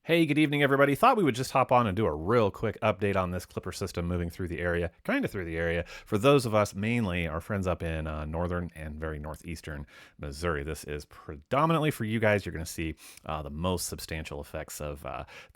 Hey, good evening, everybody. Thought we would just hop on and do a real quick update on this Clipper system moving through the area, kind of through the area. For those of us, mainly our friends up in northern and very northeastern Missouri, this is predominantly for you guys. You're going to see the most substantial effects of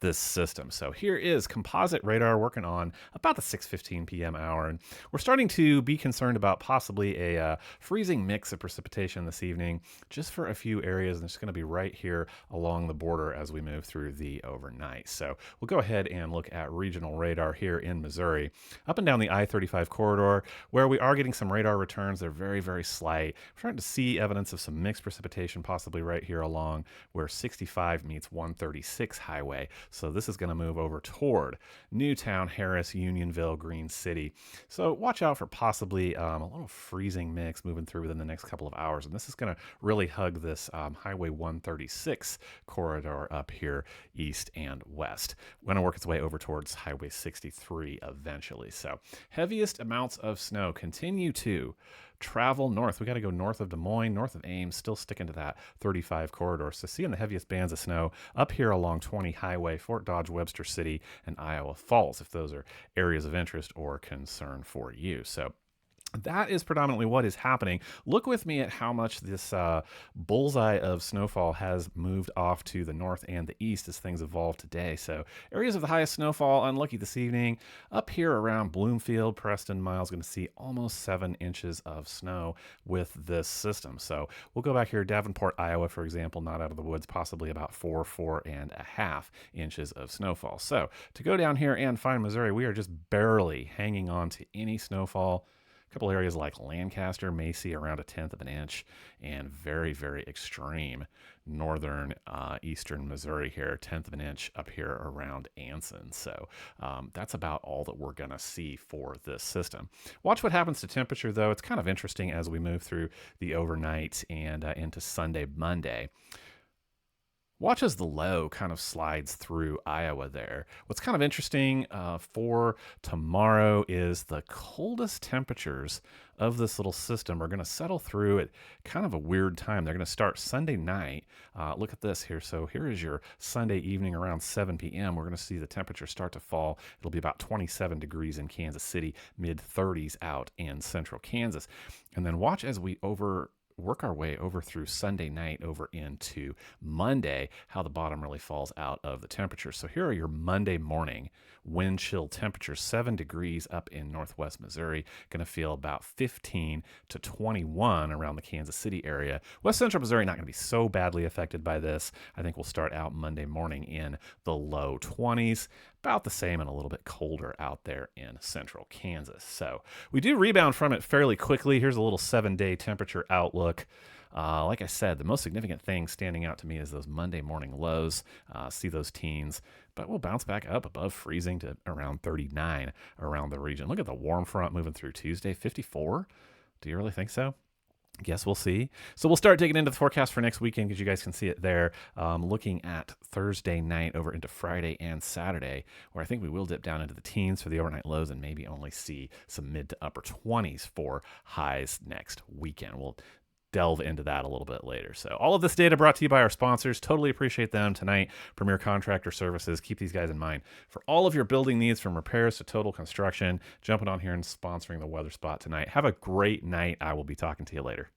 this system. So here is composite radar working on about the 6:15 p.m. hour, and we're starting to be concerned about possibly a freezing mix of precipitation this evening, just for a few areas, and it's going to be right here along the border as we move through the overnight. So we'll go ahead and look at regional radar here in Missouri, up and down the I-35 corridor, where we are getting some radar returns. They're very, very slight. We're starting to see evidence of some mixed precipitation, possibly right here along where 65 meets 136 highway. So this is going to move over toward Newtown, Harris, Unionville, Green City. So watch out for possibly a little freezing mix moving through within the next couple of hours. And this is going to really hug this Highway 136 corridor up here east and west. Going to work its way over towards Highway 63 eventually. So heaviest amounts of snow continue to travel north. We got to go north of Des Moines, north of Ames, still sticking to that 35 corridor. So seeing the heaviest bands of snow up here along 20 Highway, Fort Dodge, Webster City, and Iowa Falls, if those are areas of interest or concern for you. So that is predominantly what is happening. Look with me at how much this bullseye of snowfall has moved off to the north and the east as things evolve today. So areas of the highest snowfall, unlucky this evening. Up here around Bloomfield, Preston, Miles, going to see almost 7 inches of snow with this system. So we'll go back here, Davenport, Iowa, for example, not out of the woods, possibly about 4.5 inches of snowfall. So to go down here and find Missouri, we are just barely hanging on to any snowfall. Couple areas like Lancaster may see around 1/10 of an inch, and very, very extreme northern eastern Missouri here, 1/10 of an inch up here around Anson. So that's about all that we're going to see for this system. Watch what happens to temperature, though. It's kind of interesting as we move through the overnight and into Sunday, Monday. Watch as the low kind of slides through Iowa there. What's kind of interesting for tomorrow is the coldest temperatures of this little system are going to settle through at kind of a weird time. They're going to start Sunday night. Look at this here. So here is your Sunday evening around 7 p.m. We're going to see the temperature start to fall. It'll be about 27 degrees in Kansas City, mid-30s out in central Kansas. And then watch as we work our way over through Sunday night over into Monday, how the bottom really falls out of the temperature. So here are your Monday morning wind chill temperatures, 7 degrees up in northwest Missouri, going to feel about 15 to 21 around the Kansas City area. West central Missouri not going to be so badly affected by this. I think we'll start out Monday morning in the low 20s, about the same and a little bit colder out there in central Kansas. So we do rebound from it fairly quickly. Here's a little 7-day temperature outlook. Like I said, the most significant thing standing out to me is those Monday morning lows. See those teens, but we'll bounce back up above freezing to around 39 around the region. Look at the warm front moving through Tuesday, 54. Do you really think so? Guess we'll see. So we'll start digging into the forecast for next weekend because you guys can see it there. Looking at Thursday night over into Friday and Saturday, where I think we will dip down into the teens for the overnight lows and maybe only see some mid to upper 20s for highs next weekend. We'll delve into that a little bit later. So all of this data brought to you by our sponsors. Totally appreciate them tonight. Premier Contractor Services. Keep these guys in mind for all of your building needs, from repairs to total construction. Jumping on here and sponsoring the Weather Spot tonight. Have a great night. I will be talking to you later.